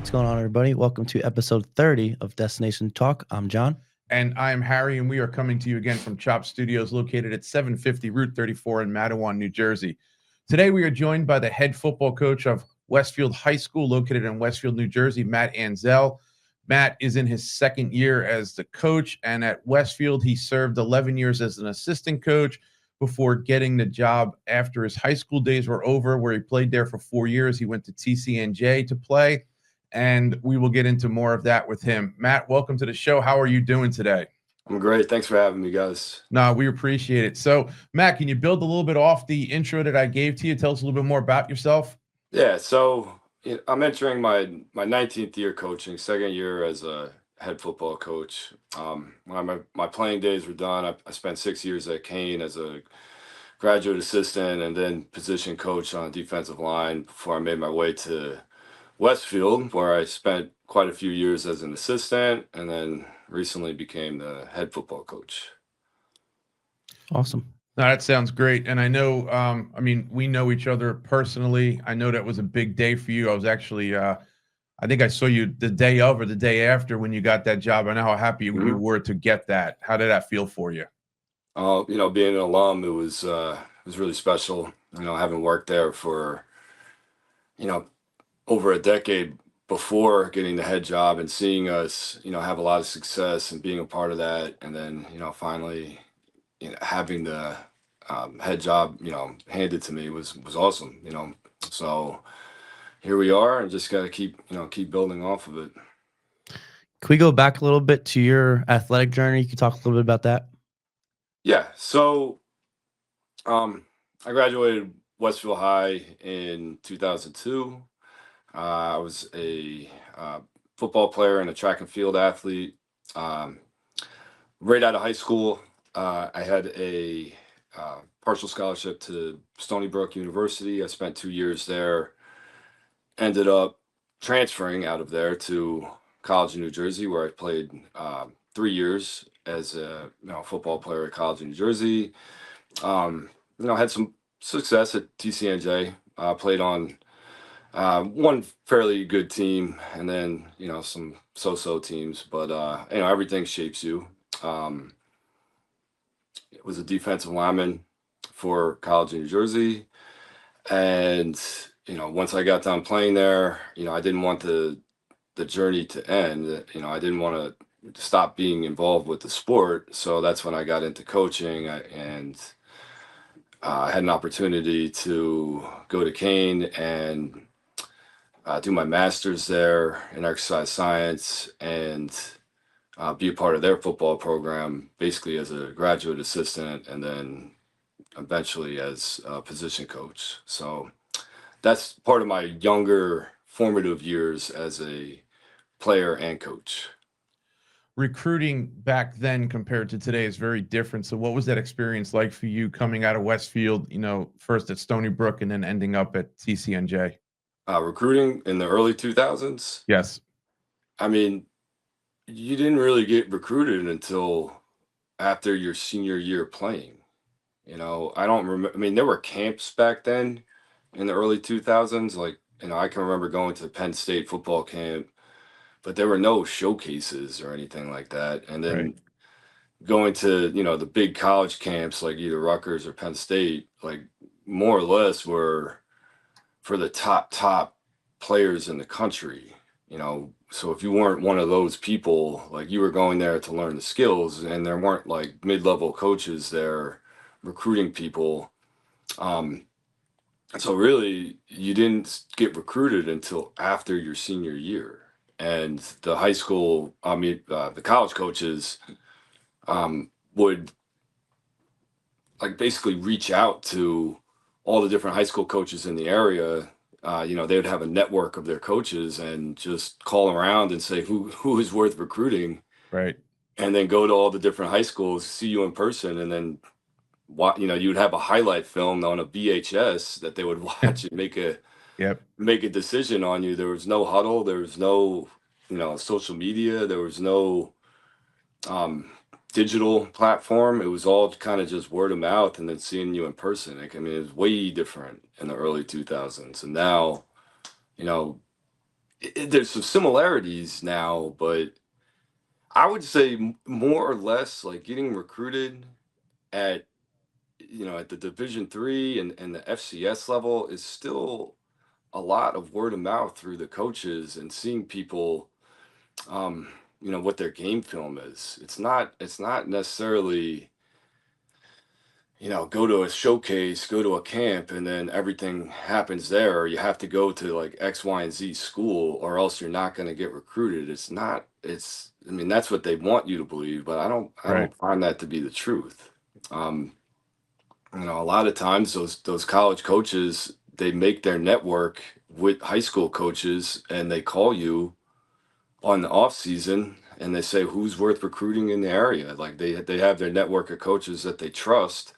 What's going on, everybody? Welcome to episode 30 of Destination Talk. I'm John. And I am Harry, and we are coming to you again from Chop Studios, located at 750 Route 34 in Mattawan, New Jersey. Today, we are joined by the head football coach of Westfield High School, located in Westfield, New Jersey, Matt Andzel. Matt is in his second year as the coach, and at Westfield, he served 11 years as an assistant coach before getting the job after his high school days were over, where he played there for 4 years. He went to TCNJ to play, and we will get into more of that with him. Matt, welcome to the show. How are you doing today? I'm great. Thanks for having me, guys. No, we appreciate it. So, Matt, can you build a little bit off the intro that I gave to you? Tell us a little bit more about yourself. Yeah, so I'm entering my 19th year coaching, second year as a head football coach. When my playing days were done, I spent 6 years at Kane as a graduate assistant and then position coach on defensive line before I made my way to Westfield, where I spent quite a few years as an assistant and then recently became the head football coach. Awesome. No, that sounds great. And I know, we know each other personally. I know that was a big day for you. I was actually, I think I saw you the day of or the day after when you got that job. I know how happy you were to get that. How did that feel for you? Being an alum, it was really special. Having worked there for, over a decade before getting the head job and seeing us, have a lot of success and being a part of that. And then, finally, having the head job, handed to me was awesome, So here we are and just got to keep building off of it. Can we go back a little bit to your athletic journey? You can talk a little bit about that. Yeah. So I graduated Westfield High in 2002. I was a football player and a track and field athlete. Right out of high school, I had a partial scholarship to Stony Brook University. I spent 2 years there. Ended up transferring out of there to college in New Jersey, where I played 3 years as a football player at college in New Jersey. Had some success at TCNJ. Played on one fairly good team, and then some so-so teams. But everything shapes you. It was a defensive lineman for college in New Jersey, and once I got done playing there, I didn't want the journey to end. I didn't want to stop being involved with the sport. So that's when I got into coaching, and I had an opportunity to go to Kane and do my master's there in exercise science and be a part of their football program, basically as a graduate assistant and then eventually as a position coach. So that's part of my younger formative years as a player and coach. Recruiting back then compared to today is very different. So what was that experience like for you coming out of Westfield, first at Stony Brook and then ending up at TCNJ? Recruiting in the early 2000s? Yes. You didn't really get recruited until after your senior year playing. I don't remember. There were camps back then in the early 2000s. I can remember going to the Penn State football camp, but there were no showcases or anything like that. And then going to, the big college camps like either Rutgers or Penn State, more or less were for the top players in the country, So if you weren't one of those people, you were going there to learn the skills, and there weren't mid-level coaches there recruiting people. So really, you didn't get recruited until after your senior year. And the high school, the college coaches would basically reach out to all the different high school coaches in the area. They would have a network of their coaches and just call around and say who is worth recruiting. Right. And then go to all the different high schools, see you in person, and then you would have a highlight film on a VHS that they would watch and make a decision on you. There was no huddle. There was no, social media. There was no digital platform. It was all kind of just word of mouth and then seeing you in person. It was way different in the early 2000s. And now, there's some similarities now, but I would say more or less like getting recruited at at the Division 3 and the FCS level is still a lot of word of mouth through the coaches and seeing people um what their game film is. It's not necessarily go to a showcase, go to a camp, and then everything happens there. Or you have to go to like X, Y, and Z school, or else you're not going to get recruited. It's not. I mean, that's what they want you to believe, but I Right. don't find that to be the truth. Um, a lot of times those college coaches, they make their network with high school coaches, and they call you on the off season and they say who's worth recruiting in the area. Like they have their network of coaches that they trust,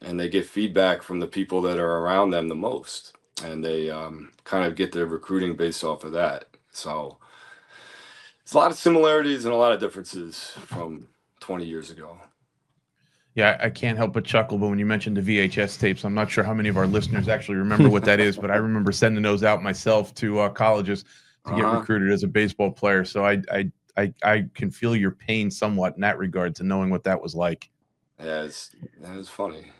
and they get feedback from the people that are around them the most, and they kind of get their recruiting based off of that. So it's a lot of similarities and a lot of differences from 20 years ago. Yeah, I can't help but chuckle. But when you mentioned the VHS tapes, I'm not sure how many of our listeners actually remember what that is. But I remember sending those out myself to colleges to get recruited as a baseball player. So I can feel your pain somewhat in that regard to knowing what that was like. Yeah, that is funny.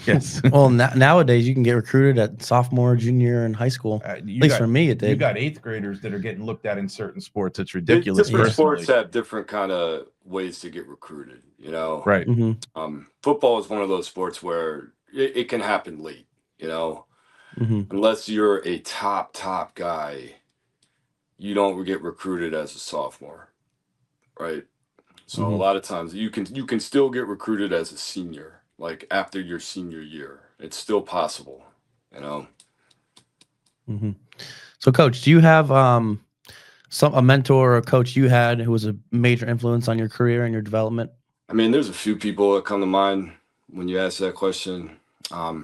Yes. Well, nowadays you can get recruited at sophomore, junior, and high school. At least for me, it did. You got 8th graders that are getting looked at in certain sports. It's ridiculous. Different sports have different kind of ways to get recruited. Right. Mm-hmm. Football is one of those sports where it can happen late. Mm-hmm. Unless you're a top guy, you don't get recruited as a sophomore, right? So a lot of times you can still get recruited as a senior, like after your senior year. It's still possible. Mm-hmm. So, Coach, do you have a mentor or a coach you had who was a major influence on your career and your development? I mean, there's a few people that come to mind when you ask that question. I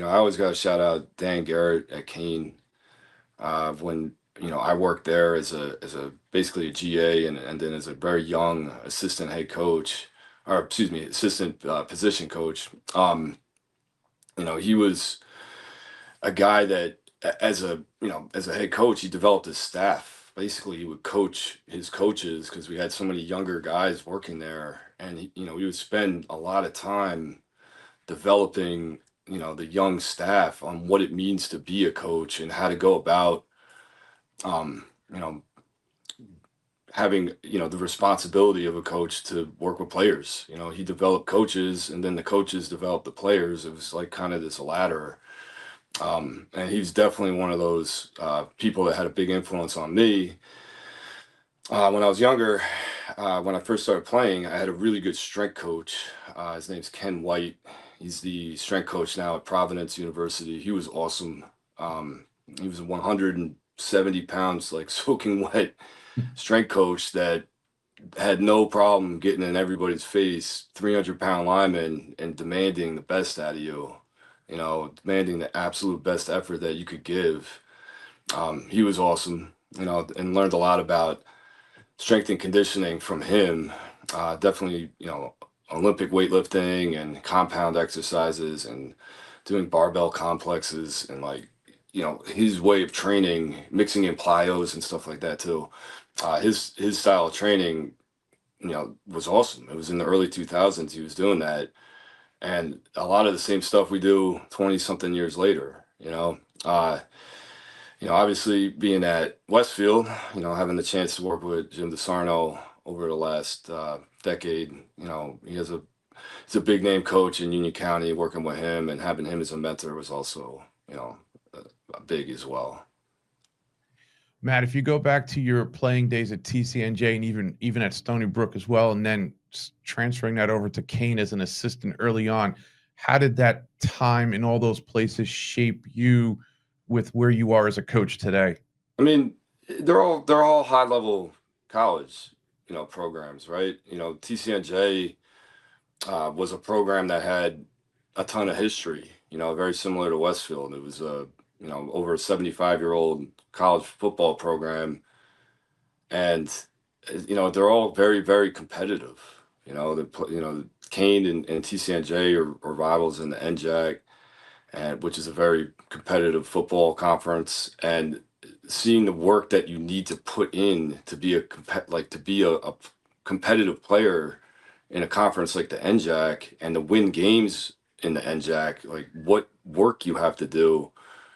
always got to shout out Dan Garrett at Kane. When I worked there as a basically a GA and then as a very young assistant head coach, or excuse me, assistant position coach. He was a guy that as a head coach, he developed his staff. Basically, he would coach his coaches because we had so many younger guys working there, and he would spend a lot of time developing the young staff on what it means to be a coach and how to go about um, you know, having, the responsibility of a coach to work with players. He developed coaches and then the coaches developed the players. It was like kind of this ladder. And he's definitely one of those people that had a big influence on me. When I was younger, when I first started playing, I had a really good strength coach. His name's Ken White. He's the strength coach now at Providence University. He was awesome. He was a 170 pounds, like soaking wet strength coach that had no problem getting in everybody's face, 300-pound lineman, and demanding the best out of you, demanding the absolute best effort that you could give. He was awesome, and learned a lot about strength and conditioning from him. Definitely, Olympic weightlifting and compound exercises and doing barbell complexes and his way of training, mixing in plyos and stuff like that too. His style of training, was awesome. It was in the early 2000s he was doing that, and a lot of the same stuff we do 20 something years later. Obviously being at Westfield, having the chance to work with Jim DeSarno over the last decade, he's a big name coach in Union County. Working with him and having him as a mentor was also, big as well. Matt, if you go back to your playing days at TCNJ and even at Stony Brook as well, and then transferring that over to Kane as an assistant early on, how did that time in all those places shape you with where you are as a coach today? I mean, they're all high level college, programs, right? TCNJ was a program that had a ton of history, very similar to Westfield. It was over a 75-year-old college football program, and they're all very, very competitive. Kane and TCNJ are rivals in the NJAC, and which is a very competitive football conference. And seeing the work that you need to put in to be a competitive player in a conference like the NJAC and to win games in the NJAC, like what work you have to do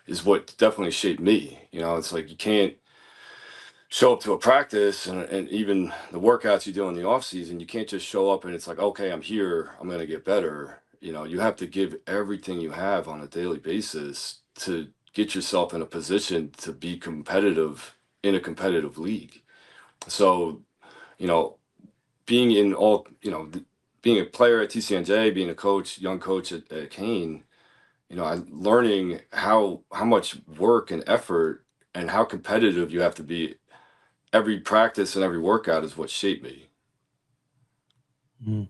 is what definitely shaped me. It's like you can't show up to a practice and even the workouts you do in the off season, you can't just show up and it's like, okay, I'm here, I'm going to get better. You have to give everything you have on a daily basis to get yourself in a position to be competitive in a competitive league. So, you know, being in all, being a player at TCNJ, being a coach, young coach at Kane, I'm learning how much work and effort and how competitive you have to be. Every practice and every workout is what shaped me. Mm.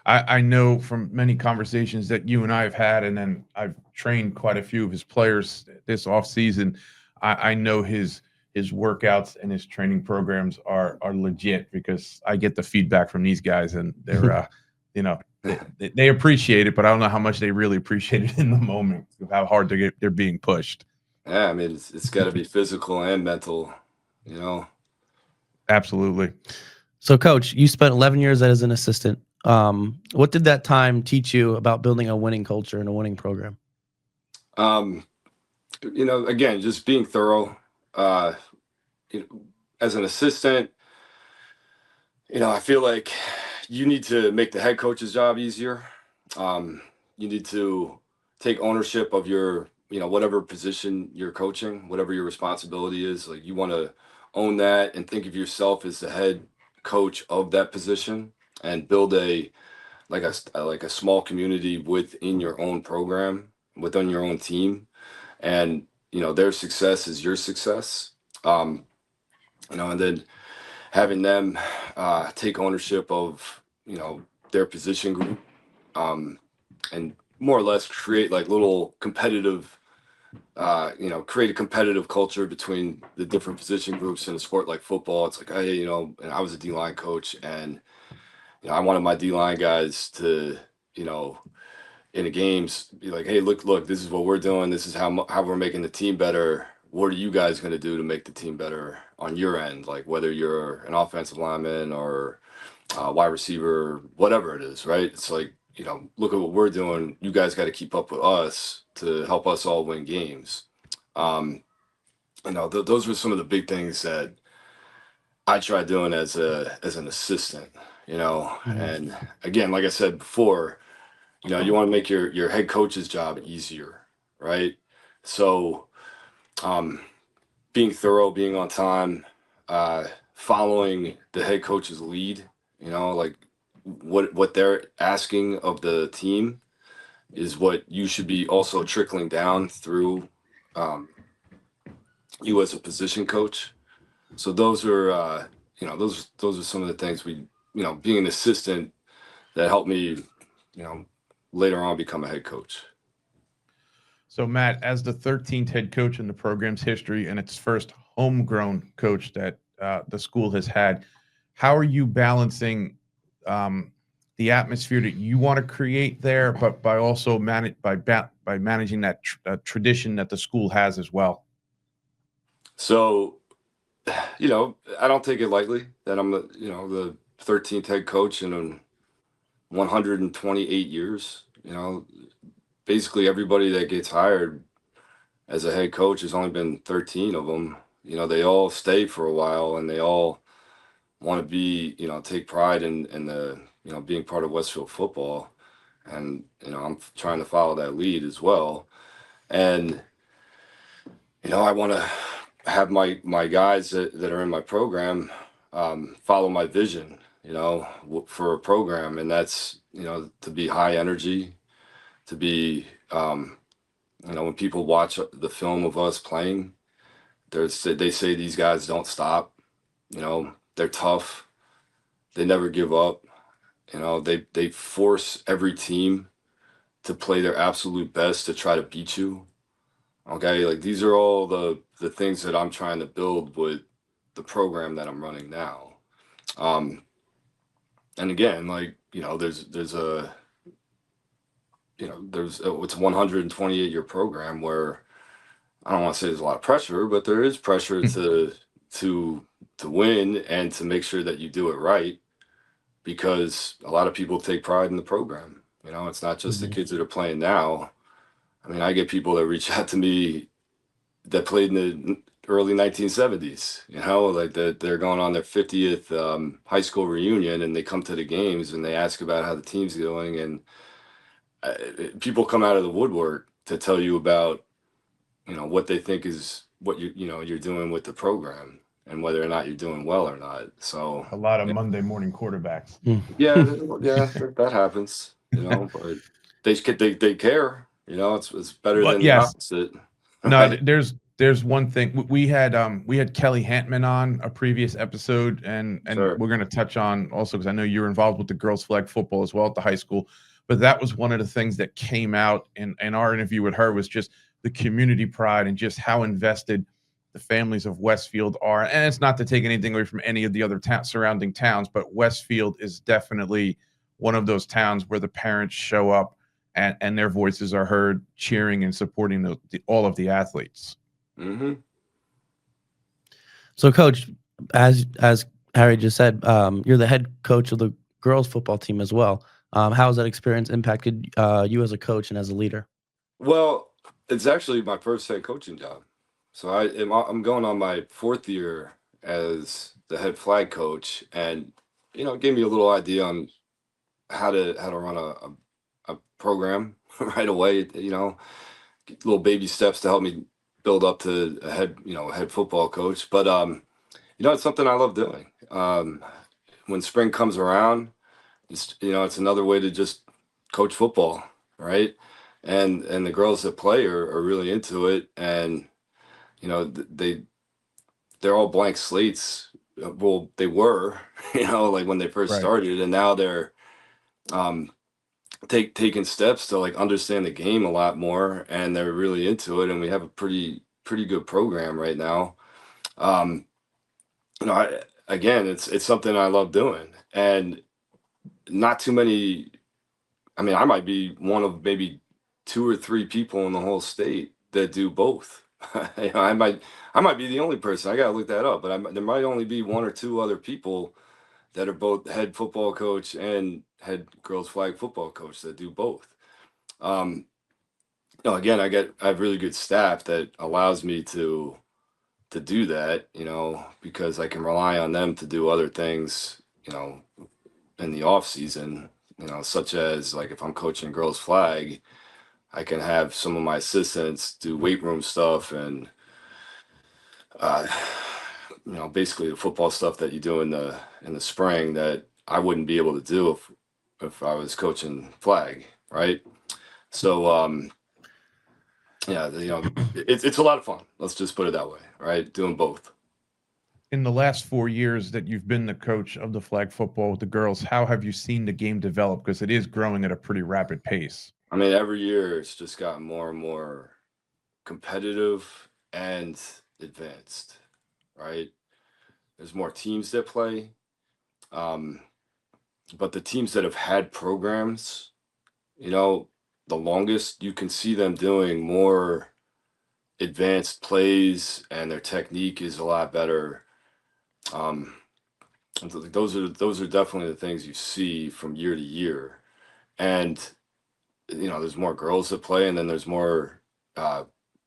I know from many conversations that you and I have had, and then I've trained quite a few of his players this offseason. I know his workouts and his training programs are legit because I get the feedback from these guys, and they're they appreciate it, but I don't know how much they really appreciate it in the moment of how hard they're being pushed. Yeah, I mean it's got to be physical and mental, Absolutely. So, Coach, you spent 11 years as an assistant. What did that time teach you about building a winning culture and a winning program? Again, just being thorough. As an assistant, I feel like you need to make the head coach's job easier. You need to take ownership of your, whatever position you're coaching, whatever your responsibility is. Like you want to own that and think of yourself as the head coach of that position and build a small community within your own program, within your own team, and their success is your success. And then having them take ownership of their position group, and more or less create like little competitive create a competitive culture between the different position groups in a sport like football. It's like, hey, and I was a D-line coach, and I wanted my D-line guys to, in the games be like, hey, look, this is what we're doing, this is how we're making the team better. What are you guys going to do to make the team better on your end? Like whether you're an offensive lineman or wide receiver, whatever it is, right? It's like, look at what we're doing. You guys got to keep up with us to help us all win games. Those were some of the big things that I tried doing as an assistant, and again, like I said before, you want to make your head coach's job easier, right? So, being thorough, being on time, following the head coach's lead, like what they're asking of the team is what you should be also trickling down through you as a position coach. So those are those are some of the things being an assistant that helped me later on become a head coach. So, Matt, as the 13th head coach in the program's history and its first homegrown coach that the school has had, how are you balancing the atmosphere that you want to create there, but by also managing that tradition that the school has as well? So, I don't take it lightly that I'm the 13th head coach in 128 years. Basically everybody that gets hired as a head coach has only been 13 of them. They all stay for a while and they all want to be, take pride in the, being part of Westfield football. And, I'm trying to follow that lead as well. And, I want to have my guys that are in my program follow my vision, for a program. And that's, to be high energy, to be, when people watch the film of us playing, they say these guys don't stop. They're tough. They never give up. They force every team to play their absolute best to try to beat you. Okay, like these are all the things that I'm trying to build with the program that I'm running now. And again, like there's it's a 128-year program where I don't want to say there's a lot of pressure, but there is pressure to win and to make sure that you do it right, because a lot of people take pride in the program. It's not just the Mhm. kids that are playing now. I mean, I get people that reach out to me that played in the early 1970s, like that they're going on their 50th high school reunion, and they come to the games and they ask about how the team's going. And uh, people come out of the woodwork to tell you about, what they think is what you're doing with the program and whether or not you're doing well or not. So A lot of Monday morning quarterbacks. yeah, that happens, but they care, it's better But than the yes, opposite. no, Right? there's one thing. We had Kelly Hantman on a previous episode, and Sure. we're going to touch on also, because I know you're involved with the girls flag football as well at the high school. But that was one of the things that came out in our interview with her, was just the community pride and just how invested the families of Westfield are. And it's not to take anything away from any of the other surrounding towns, but Westfield is definitely one of those towns where the parents show up and their voices are heard cheering and supporting all of the athletes. Mm-hmm. So, Coach, as Harry just said, you're the head coach of the girls football team as well. How has that experience impacted you as a coach and as a leader? Well, it's actually my first head coaching job. So I'm going on my fourth year as the head flag coach, and it gave me a little idea on how to run a program right away. Little baby steps to help me build up to a head football coach. But it's something I love doing. When spring comes around, it's another way to just coach football, right? And the girls that play are really into it, and they're all blank slates. Well, they were, like when they first Right. started, and now they're um, taking steps to like understand the game a lot more, and they're really into it. And we have a pretty good program right now. Um, again, it's something I love doing, and not too many. I mean, I might be one of maybe two or three people in the whole state that do both. I might be the only person. I gotta look that up, but there might only be one or two other people that are both head football coach and head girls flag football coach that do both. Um, again, I have really good staff that allows me to do that, because I can rely on them to do other things, in the off season, such as like if I'm coaching girls flag, I can have some of my assistants do weight room stuff and uh, basically the football stuff that you do in the spring that I wouldn't be able to do if I was coaching flag, right? So yeah, it's a lot of fun. Let's just put it that way, right? Doing both. In the last 4 years that you've been the coach of the flag football with the girls, how have you seen the game develop? Because it is growing at a pretty rapid pace. I mean, every year it's just gotten more and more competitive and advanced, right? There's more teams that play. Um, but the teams that have had programs, you know, the longest, you can see them doing more advanced plays and their technique is a lot better. Um, and those are definitely the things you see from year to year. And there's more girls that play, and then there's more uh,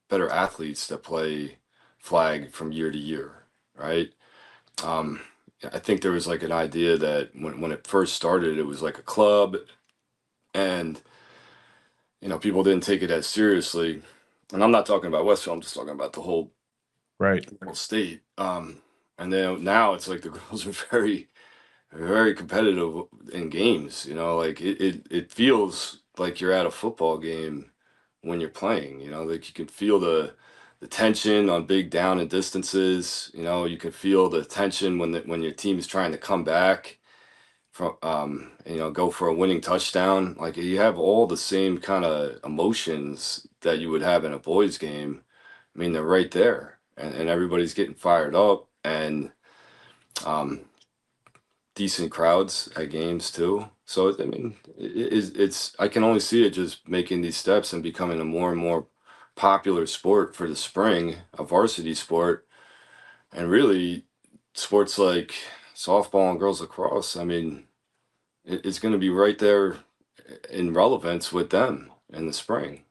better athletes that play flag from year to year, right? Um, I think there was like an idea that when it first started, it was like a club, and people didn't take it as seriously. And I'm not talking about Westfield; I'm just talking about the whole Right. state. And then now it's like the girls are very, very competitive in games. Like it feels like you're at a football game when you're playing. Like you can feel the tension on big down and distances. You can feel the tension when your team's trying to come back from go for a winning touchdown. Like you have all the same kind of emotions that you would have in a boys game. I mean, they're right there, and everybody's getting fired up, and um, decent crowds at games too. So I mean, it's I can only see it just making these steps and becoming a more and more popular sport for the spring, a varsity sport, and really sports like softball and girls lacrosse. I mean, it's going to be right there in relevance with them in the spring.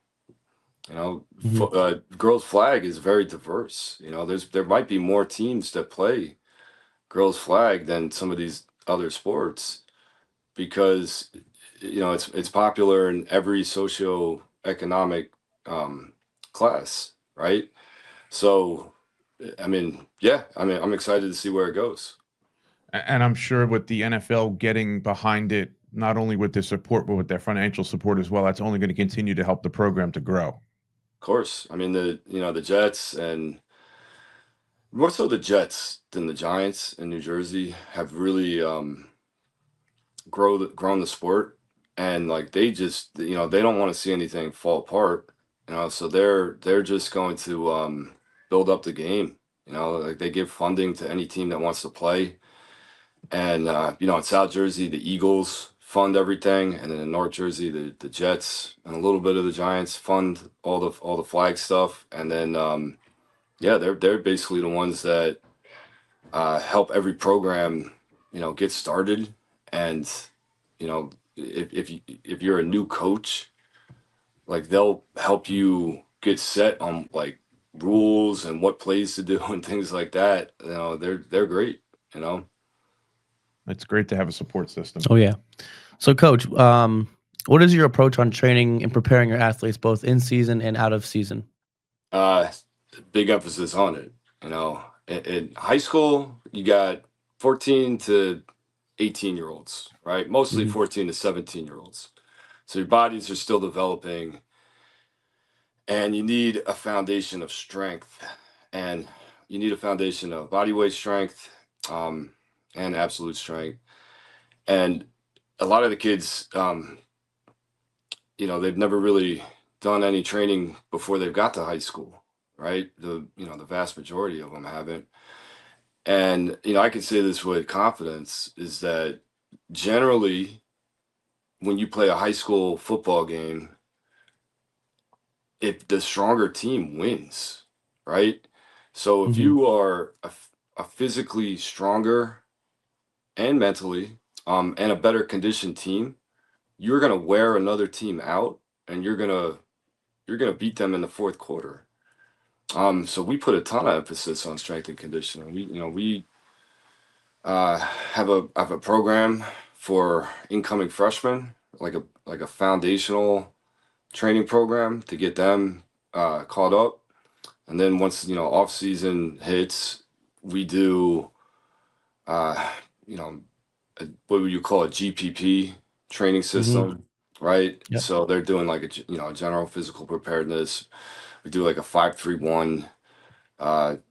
You know, Mhm. girls flag is very diverse. You know, there might be more teams that play girls flag than some of these other sports because it's popular in every socioeconomic class, right? So, I mean, yeah, I mean, I'm excited to see where it goes. And I'm sure with the NFL getting behind it, not only with their support, but with their financial support as well, that's only going to continue to help the program to grow. Of course, I mean the Jets and more so the Jets than the Giants in New Jersey have really grown the sport, and like they just they don't want to see anything fall apart. So they're just going to build up the game. Like they give funding to any team that wants to play. And in South Jersey, the Eagles fund everything, and then in North Jersey, the Jets and a little bit of the Giants fund all the flag stuff. And then yeah, they're basically the ones that help every program get started. And if you're a new coach, like they'll help you get set on like rules and what plays to do and things like that. They're great. You know. It's great to have a support system. Oh yeah. So, Coach, what is your approach on training and preparing your athletes both in season and out of season? Uh, Big emphasis on it. In high school, you got 14 to 18-year-olds, right? Mostly Mhm. 14 to 17-year-olds. So your bodies are still developing, and you need a foundation of strength, and you need a foundation of body weight strength, um, and absolute strength. And a lot of the kids, they've never really done any training before they've got to high school, right? The vast majority of them haven't. And I can say this with confidence is that generally when you play a high school football game, if the stronger team wins, right? So if Mhm. you are a physically stronger and mentally and a better conditioned team, you're gonna wear another team out, and you're gonna beat them in the fourth quarter. So we put a ton of emphasis on strength and conditioning. We have a program for incoming freshmen, like a foundational training program to get them caught up. And then once off season hits, we do uh, you know what would you call a GPP training Mhm. system, right? Yep. So they're doing like a general physical preparedness. We do like a 5-3-1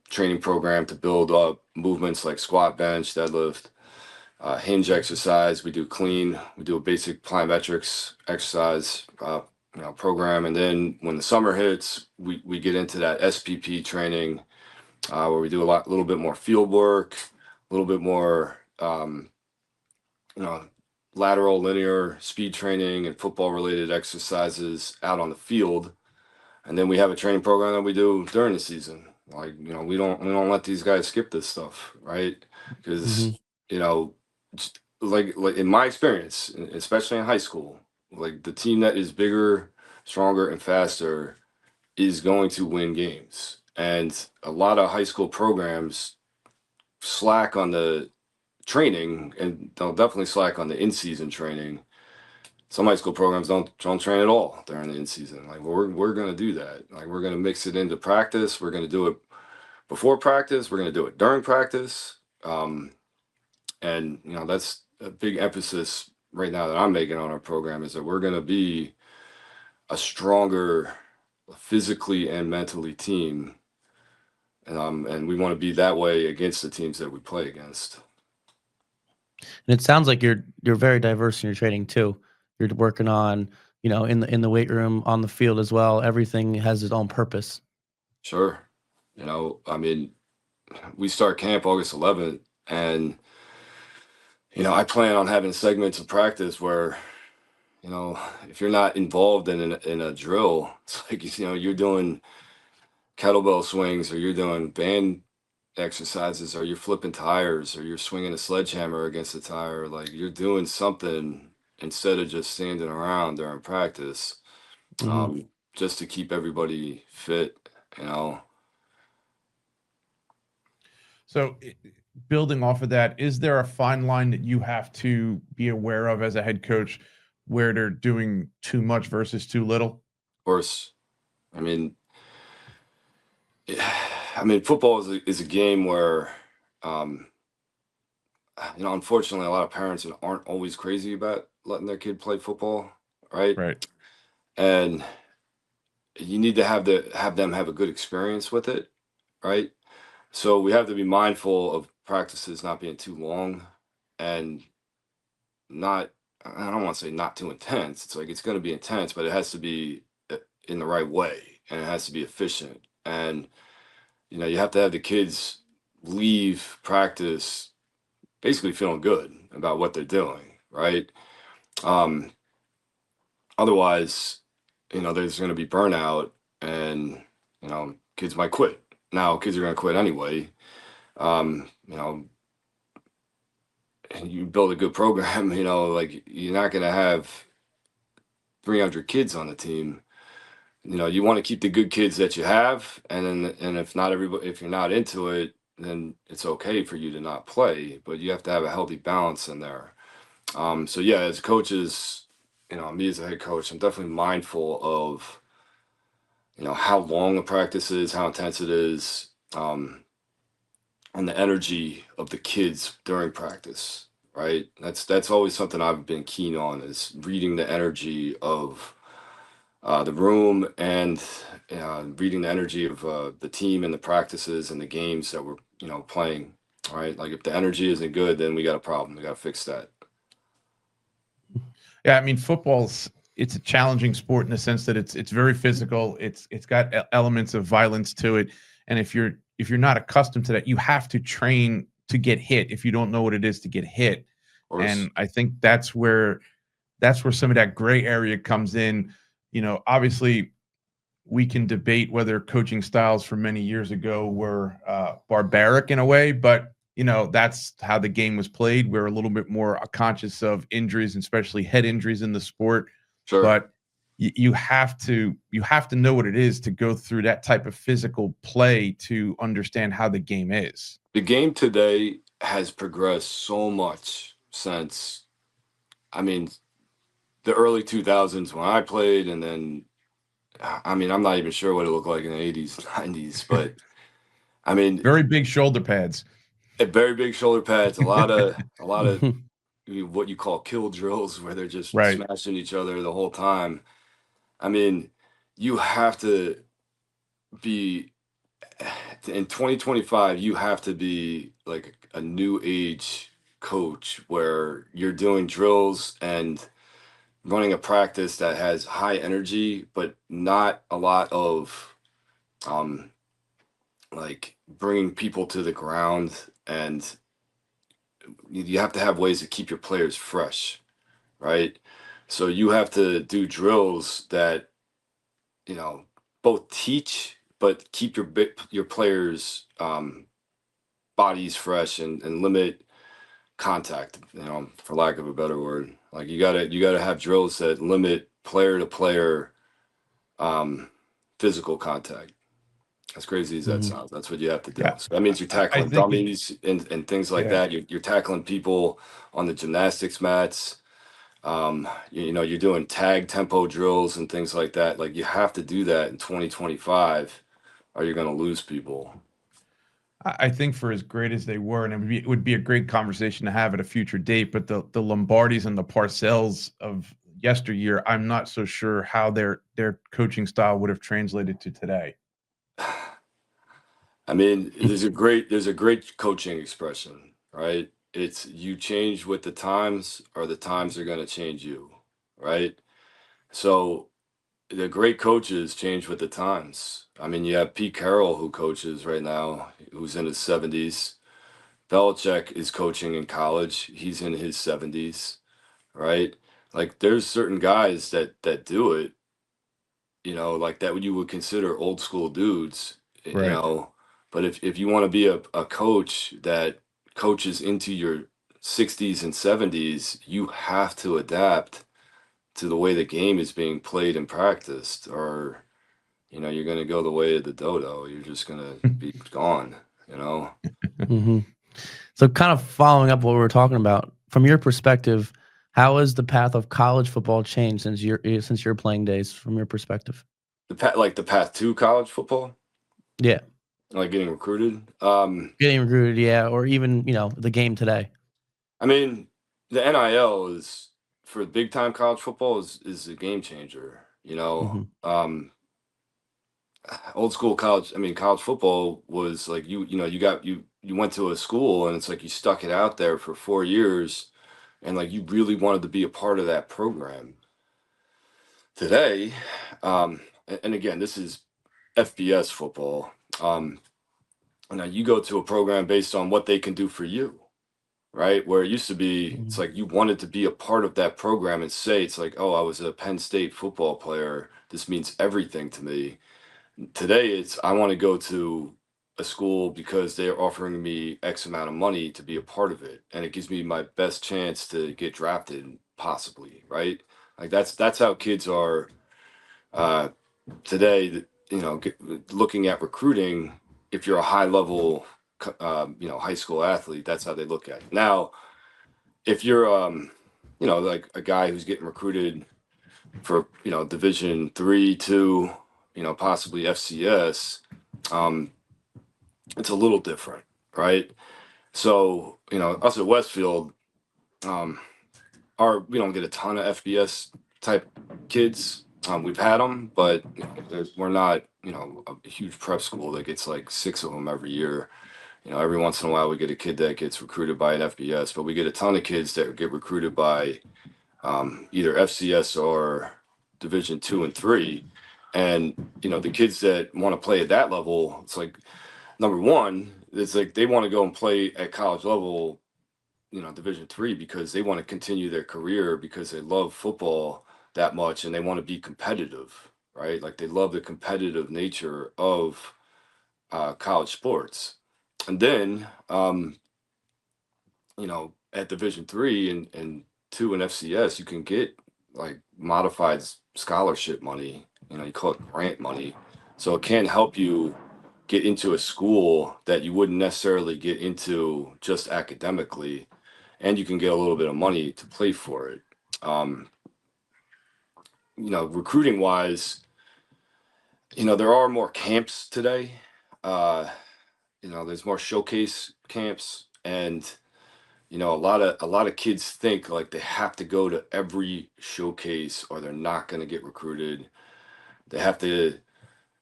training program to build up movements like squat, bench, deadlift, hinge exercise. We do clean. We do a basic plyometrics exercise program, and then when the summer hits, we get into that SPP training where we do a little bit more field work, a little bit more you know lateral, linear speed training, and football related exercises out on the field. And then we have a training program that we do during the season. Like we don't let these guys skip this stuff, right? Because Mhm. you know, like in my experience, especially in high school, like the team that is bigger, stronger, and faster is going to win games. And a lot of high school programs slack on the training, and they'll definitely slack on the in-season training. Some high school programs don't train at all during the in season. Like we're gonna do that. Like we're gonna mix it into practice. We're gonna do it before practice. We're gonna do it during practice. And that's a big emphasis right now that I'm making on our program is that we're gonna be a stronger physically and mentally team. And we want to be that way against the teams that we play against. And it sounds like you're very diverse in your training too. You're working on, in the weight room, on the field as well. Everything has its own purpose. Sure. I mean, we start camp August 11th, and I plan on having segments of practice where you know, if you're not involved in a drill, it's like, you know, you're doing kettlebell swings, or you're doing band exercises, or you're flipping tires, or you're swinging a sledgehammer against a tire. Like, you're doing something instead of just standing around during practice, Mhm. just to keep everybody fit, you know. So, building off of that, is there a fine line that you have to be aware of as a head coach where they're doing too much versus too little? Of course, I mean, I mean, football is a game where, um, you know, unfortunately, a lot of parents aren't always crazy about letting their kid play football, right? Right. And you need to have them have a good experience with it, right? So we have to be mindful of practices not being too long, and not, I don't want to say not too intense. It's like, it's going to be intense, but it has to be in the right way, and it has to be efficient. And, you know, you have to have the kids leave practice basically feeling good about what they're doing, right? Um, Otherwise, you know, there's going to be burnout, and, you know, kids might quit. Now, kids are going to quit anyway. You know, and you build a good program, you know, like, you're not going to have 300 kids on the team. You know, you want to keep the good kids that you have, and then, and if not everybody, if you're not into it, then it's okay for you to not play, but you have to have a healthy balance in there. So yeah, as coaches, you know, me as a head coach, I'm definitely mindful of, you know, how long a practice is, how intense it is, and the energy of the kids during practice. Right. That's always something I've been keen on, is reading the energy of the room, and reading the energy of the team and the practices and the games that we're, you know, playing. Right. Like, if the energy isn't good, then we got a problem. We got to fix that. Yeah, I mean, it's a challenging sport in the sense that it's very physical. It's got elements of violence to it, and if you're not accustomed to that, you have to train to get hit if you don't know what it is to get hit. Of course. And I think that's where some of that gray area comes in. You know, obviously, we can debate whether coaching styles from many years ago were barbaric in a way, but you know that's how the game was played. We're a little bit more conscious of injuries, and especially head injuries in the sport. Sure. But you have to know what it is to go through that type of physical play to understand how the game is. The game today has progressed so much since, I mean, the early 2000s when I played, and then, I mean, I'm not even sure what it looked like in the 80s, 90s, but I mean, Very big shoulder pads. very big shoulder pads, a lot of what you call kill drills, where they're just Right. smashing each other the whole time. I mean, you have to be, in 2025, you have to be like a new age coach, where you're doing drills and running a practice that has high energy, but not a lot of, um, like, bringing people to the ground. And you have to have ways to keep your players fresh, right? So you have to do drills that, you know, both teach but keep your players, bodies fresh, and limit contact, you know, for lack of a better word. Like, you gotta have drills that limit player to player, um, physical contact. As crazy as that Mhm. sounds, that's what you have to do. Yeah, So that means you're I tackling think it. dummies and things like Yeah, that. You're tackling people on the gymnastics mats. You know, you're doing tag tempo drills and things like that. Like, you have to do that in 2025, or you're going to lose people. I think for as great as they were, and it would be a great conversation to have at a future date. But the Lombardis and the Parcells of yesteryear, I'm not so sure how their coaching style would have translated to today. I mean, there's a great coaching expression, right? It's, you change with the times, or the times are going to change you, right? So the great coaches change with the times. I mean, you have Pete Carroll, who coaches right now, who's in his 70s. Belichick is coaching in college. He's in his 70s, right? Like there's certain guys that do it, like that you would consider old school dudes, Right. but if you want to be a coach that coaches into your 60s and 70s, you have to adapt to the way the game is being played and practiced, or you're going to go the way of the dodo. You're just going to be gone. Hmm. So, kind of following up what we were talking about, from your perspective, how has the path of college football changed since your playing days? From your perspective, The path to college football, yeah, like getting recruited. getting recruited, yeah, or even the game today. I mean, the NIL is for big time college football is a game changer. Hmm. Old school college. I mean, college football was like you went to a school and it's like you stuck it out there for 4 years, and like you really wanted to be a part of that program. Today, and again, this is FBS football. Now you go to a program based on what they can do for you, right? Where it used to be, it's Hmm. like you wanted to be a part of that program and say, it's like, oh, I was a Penn State football player. This means everything to me. Today, it's I want to go to a school because they're offering me X amount of money to be a part of it, and it gives me my best chance to get drafted, possibly, right? Like that's how kids are uh, today. Looking at recruiting, if you're a high level, high school athlete, that's how they look at it. Now, if you're like a guy who's getting recruited for division 3, 2, possibly FCS, um it's a little different, right? So us at Westfield, um we don't get a ton of FBS type kids. We've had them, but we're not a huge prep school that gets like 6 of them every year. Every once in a while we get a kid that gets recruited by an FBS, but we get a ton of kids that get recruited by either FCS or Division 2 and 3. And the kids that want to play at that level, it's like number one, it's like they want to go and play at college level, Division 3, because they want to continue their career because they love football that much and they want to be competitive, right? Like they love the competitive nature of college sports. And then at Division 3 and 2 and FCS, you can get like modified scholarship money. You call it grant money, so it can help you get into a school that you wouldn't necessarily get into just academically, and you can get a little bit of money to play for it. Um, Recruiting wise, there are more camps today. Uh, there's more showcase camps, and a lot of kids think like they have to go to every showcase or they're not going to get recruited. They have to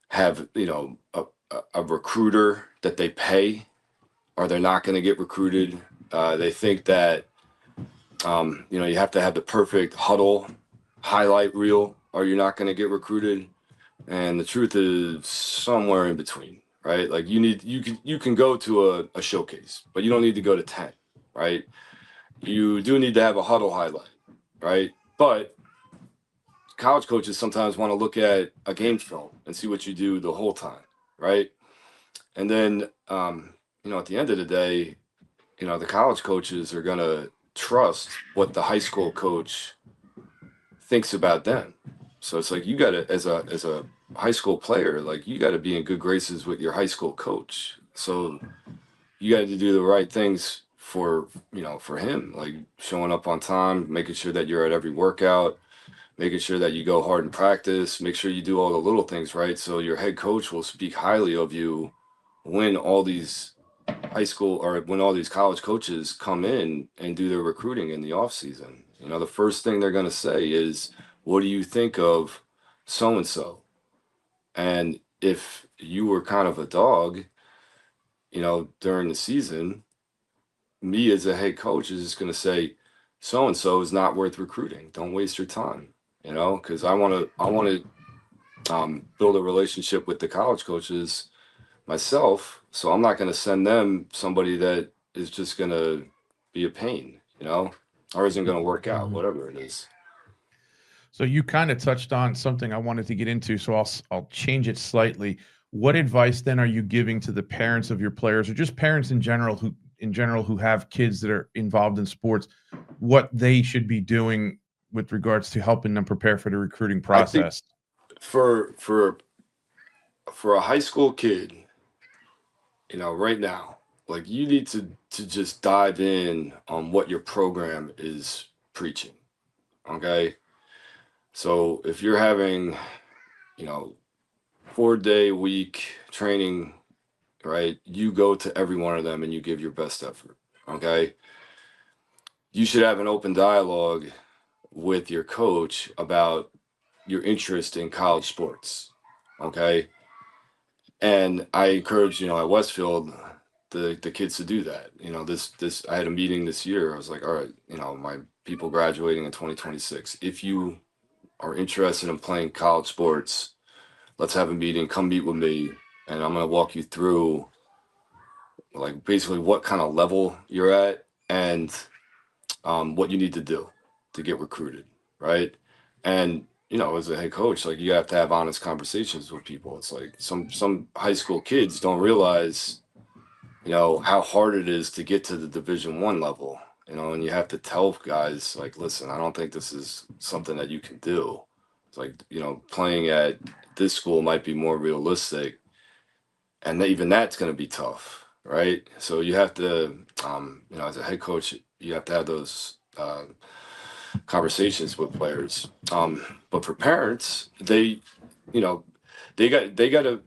have a recruiter that they pay or they're not going to get recruited. They think that you have to have the perfect huddle highlight reel or you're not going to get recruited. And the truth is somewhere in between, right? Like you can go to a showcase, but you don't need to go to 10, right? You do need to have a huddle highlight, right? But college coaches sometimes want to look at a game film and see what you do the whole time, right? And then, at the end of the day, the college coaches are going to trust what the high school coach thinks about them. So it's like you got to, as a high school player, like you got to be in good graces with your high school coach. So you got to do the right things for him, like showing up on time, making sure that you're at every workout, making sure that you go hard in practice, make sure you do all the little things right. So your head coach will speak highly of you when all these high school or when all these college coaches come in and do their recruiting in the off season. The first thing they're going to say is, what do you think of so and so? And if you were kind of a dog, during the season, me as a head coach is just going to say, so and so is not worth recruiting. Don't waste your time, because I want to build a relationship with the college coaches myself. So I'm not going to send them somebody that is just going to be a pain, or isn't going to work out, Hmm. whatever it is. So you kind of touched on something I wanted to get into, so I'll change it slightly. What advice then are you giving to the parents of your players, or just parents in general who have kids that are involved in sports, what they should be doing with regards to helping them prepare for the recruiting I think process? for a high school kid, right now, like you need to just dive in on what your program is preaching. Okay. So if you're having, 4-day week training, right, you go to every one of them and you give your best effort. Okay. You should have an open dialogue with your coach about your interest in college sports. Okay. And I encourage, at Westfield, the kids to do that. This I had a meeting this year. I was like, all right, my people graduating in 2026. If you are interested in playing college sports, let's have a meeting. Come meet with me, and I'm gonna walk you through like basically what kind of level you're at and what you need to do to get recruited, right? And as a head coach, like you have to have honest conversations with people. It's like some high school kids don't realize, how hard it is to get to the Division 1 level. And you have to tell guys like, listen, I don't think this is something that you can do. It's like, playing at this school might be more realistic, and even that's going to be tough, right? So you have to, as a head coach, you have to have those conversations with players. But for parents, you know, they got to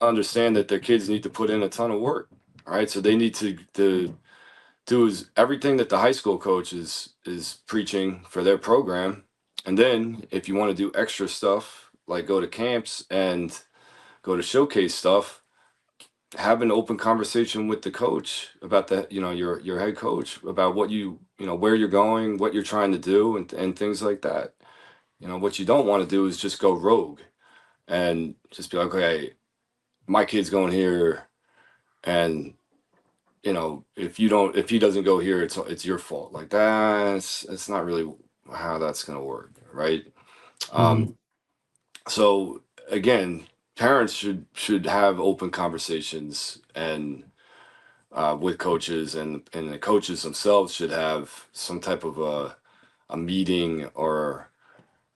understand that their kids need to put in a ton of work. All right, so they need to do is everything that the high school coach is preaching for their program, and then if you want to do extra stuff like go to camps and go to showcase stuff, have an open conversation with the coach about that, your head coach about what where you're going, what you're trying to do, and things like that. What you don't want to do is just go rogue and just be like, okay, my kid's going here, and if he doesn't go here, it's your fault. Like it's not really how that's going to work, right? Mhm. So again, parents should have open conversations and with coaches, and the coaches themselves should have some type of a meeting or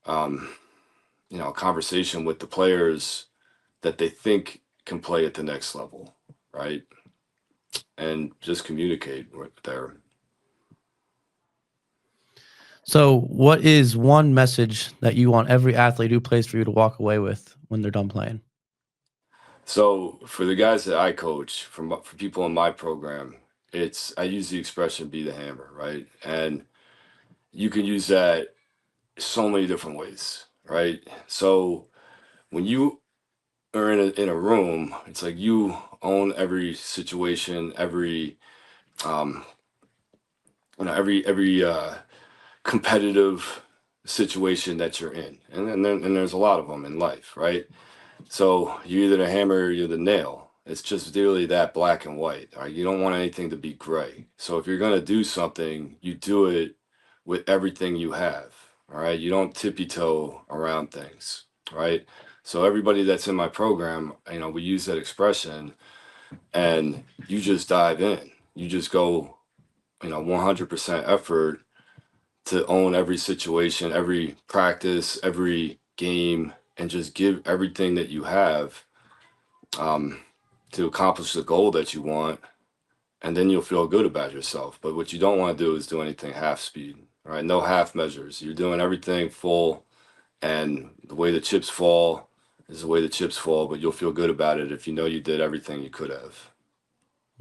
a conversation with the players that they think can play at the next level, right? And just communicate with there. So, what is one message that you want every athlete who plays for you to walk away with when they're done playing? So for the guys that I coach, for people in my program, I use the expression "be the hammer," right? And you can use that so many different ways, right? So when you are in a room, it's like you own every situation, every um, every competitive situation that you're in, and there's a lot of them in life, right? So you're either the hammer or you're the nail. It's just really that black and white. Right? You don't want anything to be gray. So if you're going to do something, you do it with everything you have. All right. You don't tippy toe around things. Right. So everybody that's in my program, we use that expression, and you just dive in. You just go, 100% effort to own every situation, every practice, every game, and just give everything that you have um, to accomplish the goal that you want, and then you'll feel good about yourself. But what you don't want to do is do anything half speed, right? No half measures. You're doing everything full, and the way the chips fall is the way the chips fall, but you'll feel good about it if you know you did everything you could have.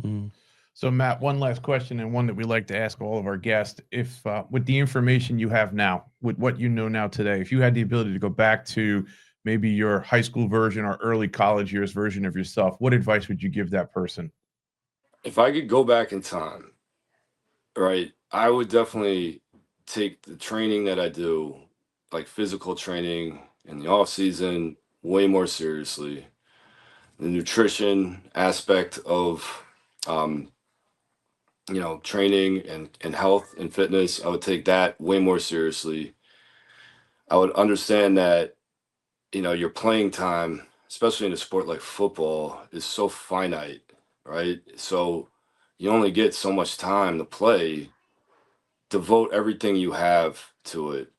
Mm. So, Matt, one last question, and one that we like to ask all of our guests. If, with the information you have now, with what you know now today, if you had the ability to go back to maybe your high school version or early college years version of yourself, what advice would you give that person? If I could go back in time, right, I would definitely take the training that I do, like physical training in the off season, way more seriously. The nutrition aspect of um, training and health and fitness, I would take that way more seriously. I would understand that, your playing time, especially in a sport like football, is so finite, right? So you only get so much time to play. Devote everything you have to it,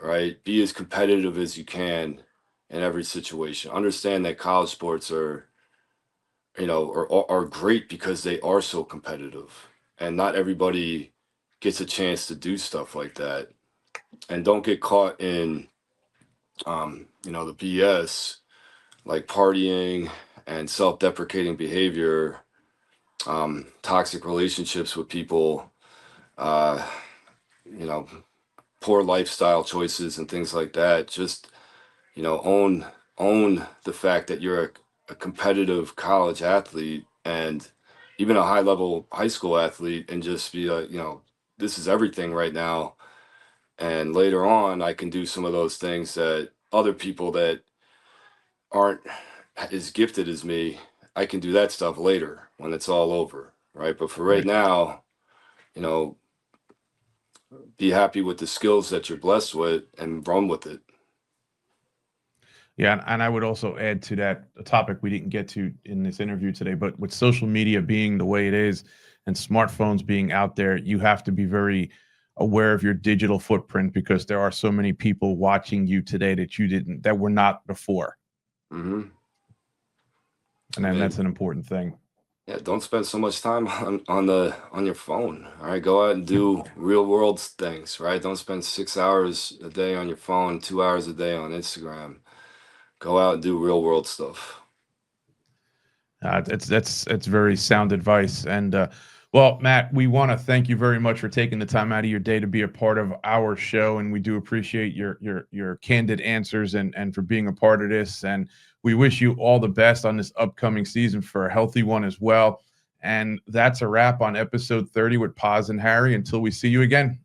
right? Be as competitive as you can in every situation. Understand that college sports are great because they are so competitive, and not everybody gets a chance to do stuff like that. And don't get caught in, the BS, like partying and self-deprecating behavior, toxic relationships with people, uh, you know, poor lifestyle choices and things like that. Just, own the fact that you're a competitive college athlete and even a high level high school athlete, and just be like, this is everything right now. And later on, I can do some of those things that other people that aren't as gifted as me, I can do that stuff later when it's all over, right? But for right Right. now, you know, be happy with the skills that you're blessed with and run with it. Yeah, and I would also add to that a topic we didn't get to in this interview today, but with social media being the way it is and smartphones being out there, you have to be very aware of your digital footprint, because there are so many people watching you today that were not before. Mm-hmm. And then that's an important thing. Yeah, don't spend so much time on your phone. All right, go out and do real world things, right? Don't spend 6 hours a day on your phone, 2 hours a day on Instagram. Go out and do real world stuff. It's very sound advice. And well, Matt, we want to thank you very much for taking the time out of your day to be a part of our show, and we do appreciate your candid answers and for being a part of this. And we wish you all the best on this upcoming season, for a healthy one as well. And that's a wrap on episode 30 with Paz and Harry. Until we see you again.